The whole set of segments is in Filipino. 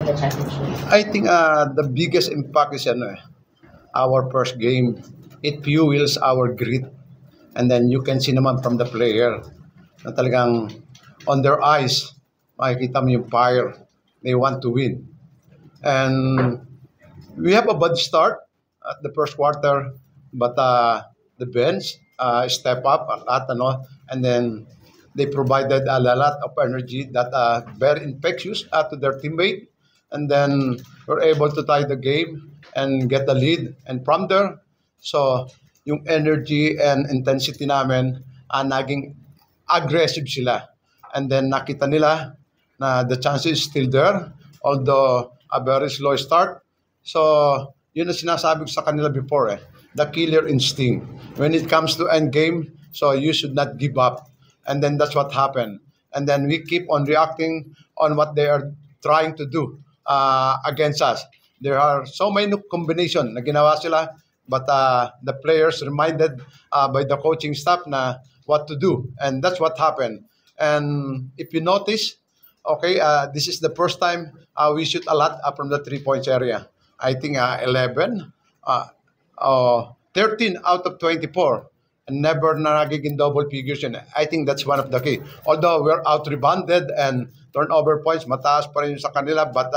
the championship? I think the biggest impact is our first game. It fuels our grit. And then you can see naman from the player na talagang on their eyes, makikita mo yung fire. They want to win. And we have a bad start at the first quarter, but the bench step up a lot, and then they provided a lot of energy that very infectious to their teammate, and then we're able to tie the game and get the lead. And from there, so yung energy and intensity namin, naging aggressive sila. And then nakita nila na the chance is still there, although a very slow start. So, yun ang sinasabi ko sa kanila before, the killer instinct. When it comes to end game, so you should not give up. And then that's what happened. And then we keep on reacting on what they are trying to do against us. There are so many combination na ginawa sila, but the players reminded by the coaching staff na what to do. And that's what happened. And if you notice, okay, this is the first time we shoot a lot from the 3 points area. I think 11, 13 out of 24. And never na nagiging double figures yun. I think that's one of the key. Although we're out-rebounded and turnover points, mataas pa rin sa kanila. But,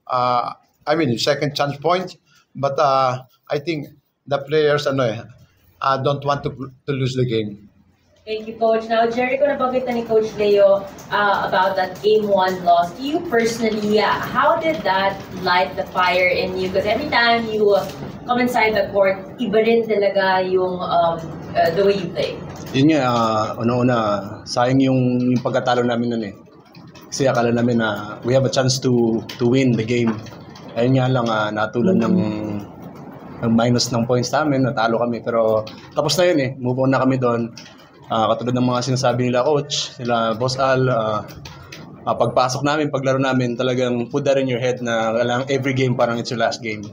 I mean, second chance points. But I think the players don't want to lose the game. Thank you, Coach. Now, Jericho, nabanggit na ni Coach Leo about that Game 1 loss. You personally, how did that light the fire in you? Because every time you come inside the court, iba rin talaga yung the way you play. Yun nga, una-una, sayang yung pagkatalo namin nun eh. Kasi akala namin na we have a chance to win the game. Ayun nga lang, natulan ng minus ng points namin, natalo kami. Pero tapos na yun eh, move on na kami doon. Katulad ng mga sinasabi nila coach, sila Boss Al, pagpasok namin, paglaro namin, talagang put that in your head na every game parang it's your last game.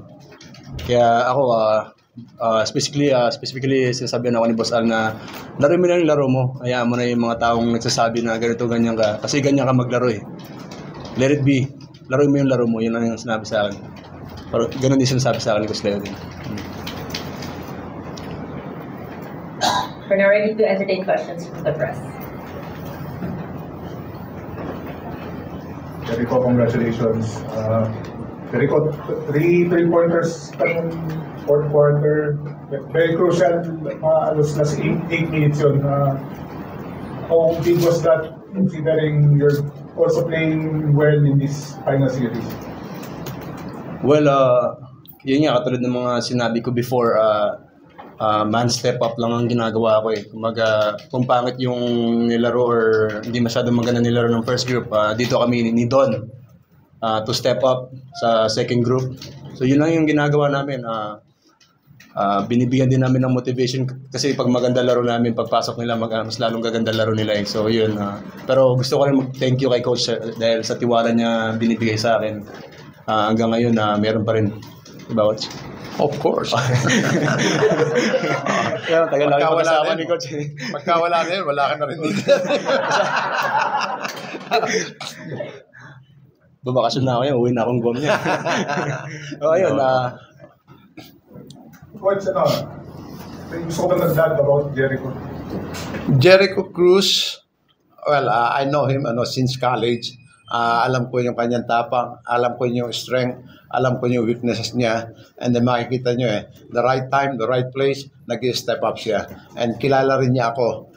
Kaya ako, specifically sinasabihan ako ni Boss Al na laro mo na yung laro mo. Hayaan mo na yung mga taong nagsasabi na ganito, ganyan ka. Kasi ganyan ka maglaro eh. Let it be. Laro mo yung laro mo. Yun lang yung sinabi sa akin. Pero ganun din sinasabi sa akin ni Coach Leo din. We're now ready to entertain questions from the press. Jericho, congratulations. Jericho, three pointers kanong fourth quarter. Very crucial. Last 8 minutes yun. How big was that considering you're also playing well in this final series? Well, yun nga, katulad ng mga sinabi ko before, man step up lang ang ginagawa ko eh. Kung pangit yung nilaro or hindi masyadong maganda nilaro ng first group, dito kami ni Don to step up sa second group. So yun lang yung ginagawa namin. Binibigyan din namin ng motivation kasi pag maganda laro namin, pagpasok nila, mas lalong gaganda laro nila eh. So yun. Pero gusto ko rin mag-thank you kay Coach dahil sa tiwala niya binibigay sa akin. Hanggang ngayon, meron pa rin. Diba, Coach? Of course. Tagal lang yung kasama ni Coach. Pagka wala na yun, wala ka na rin dito. Babakasyon na ako yun, uwi na akong guam niya. O ayun, Coach, gusto ko ba nag-dad about Jericho? Jericho Cruz, well, I know him since college. Alam ko yung kanyang tapang, alam ko yung strength, alam ko yung weaknesses niya, and then makikita nyo the right time, the right place, nag-step up siya. And kilala rin niya ako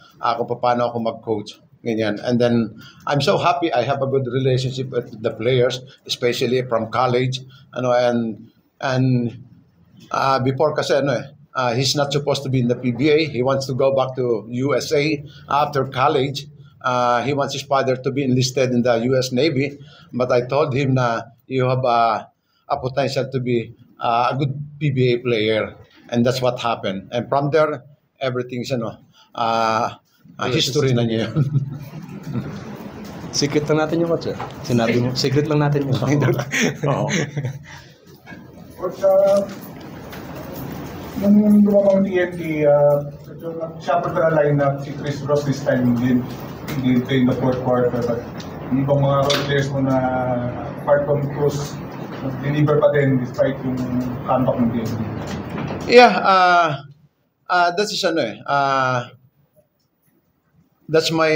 paano ako mag-coach. Ganyan. And then, I'm so happy I have a good relationship with the players, especially from college. And before kasi he's not supposed to be in the PBA. He wants to go back to USA after college. He wants his father to be enlisted in the U.S. Navy, but I told him na you have a potential to be a good PBA player, and that's what happened. And from there, everything's history na niya. Secret lang natin yung Coach. Sinabi mo, secret lang natin yung Oo. Coach, nung lumabang TNT, siya pa na line-up si Chris Ross this time din. Hindi in the fourth quarter, but yung ibang mga role players mo na apart from Cruz, deliver pa din despite yung comeback ng team? Yeah, that is that's my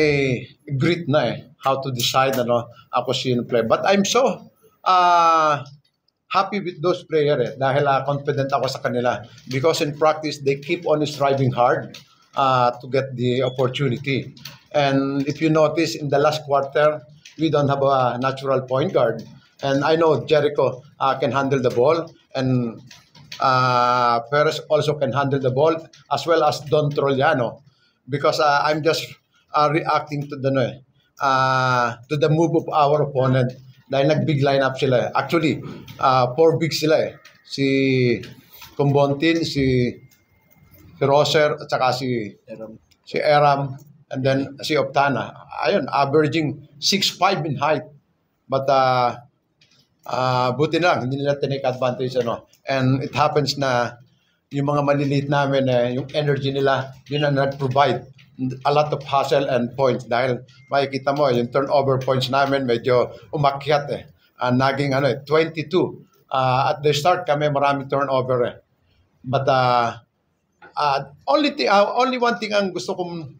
grit na how to decide ako sino play. But I'm so happy with those players dahil confident ako sa kanila because in practice they keep on striving hard to get the opportunity. And if you notice in the last quarter, we don't have a natural point guard. And I know Jericho can handle the ball, and Perez also can handle the ball, as well as Don Trollano. Because I'm just reacting to the move of our opponent. Dahil nag-big lineup sila. Actually, 4 big sila Si Kumbontin, si Roser, at saka si Eram, and then si Optana. Ayun, averaging 6'5" in height. But buti na lang, hindi nila tinake advantage. And it happens na yung mga maliliit namin, yung energy nila, yun ang nag-provide a lot of hustle and points. Dahil makikita mo, yung turnover points namin medyo umakyat naging 22. At the start kami marami turnover But only one thing ang gusto kong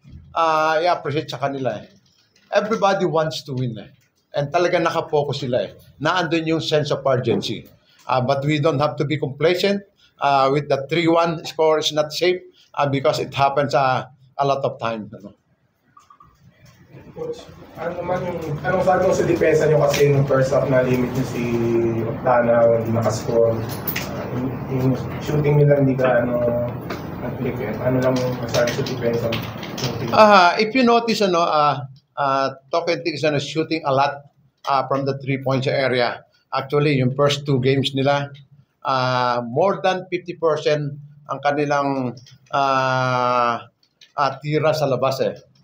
i-appreciate sa kanila everybody wants to win and talaga nakapokus sila Naandun yung sense of urgency. But we don't have to be complacent with the 3-1 score is not safe because it happens a lot of times. Coach, anong sabi mo sa depensa nyo kasi nung first half na limit nyo si Octana, hindi nakascore. Yung shooting nila hindi ka nag-click Ano lang masabi sa depensa? If you notice, Tokentik is shooting a lot from the 3-point area. Actually, yung first 2 games nila, more than 50% ang kanilang tira sa labas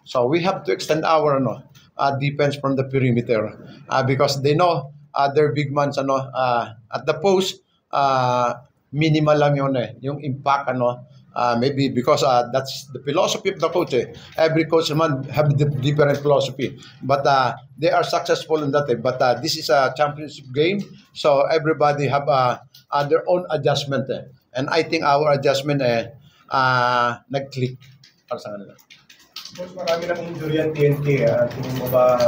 So we have to extend our defense from the perimeter because they know their big man at the post minimal lang yun yung impact maybe because that's the philosophy of the coach Every coach naman have the different philosophy but they are successful in that but this is a championship game so everybody have their own adjustment and I think our adjustment nag-click para sa kanila. Coach, marami ng injury ang TNT. Tingin mo ba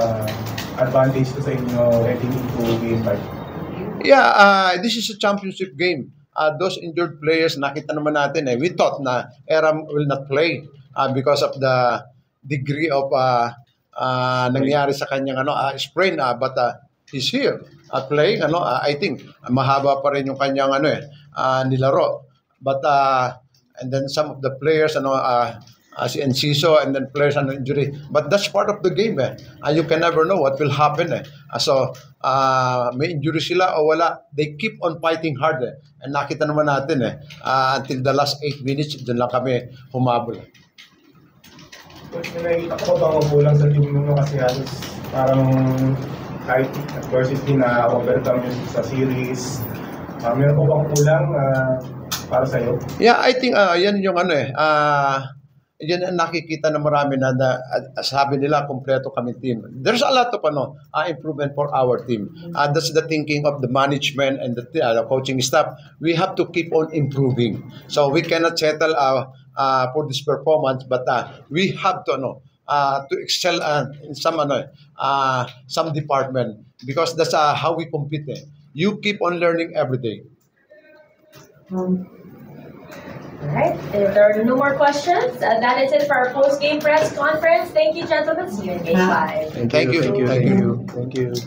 advantage to sa inyo heading into Game 5? Yeah, this is a championship game. Those injured players, nakita naman natin we thought na Eram will not play because of the degree of nangyari sa kanyang sprain but he's here playing I think mahaba pa rin yung kanyang nilaro but and then some of the players si Enciso and then players injury but that's part of the game you can never know what will happen so may injury sila o wala they keep on fighting hard and nakita naman natin until the last 8 minutes doon lang kami humabol. Coach, nakikita ko ba magulang sa team mo kasi halos parang kahit adversity na overcome yun sa series meron po bang kulang para sa'yo? Yeah, I think yan yung yan ang nakikita na marami na sabi nila kompleto kami team. There's a lot of improvement for our team. That's the thinking of the management and the coaching staff. We have to keep on improving. So we cannot settle for this performance, but we have to excel in some department because that's how we compete. You keep on learning every day. Alright, if there are no more questions, that is it for our post-game press conference. Thank you, gentlemen. See you in Game 5. Thank you. Thank you.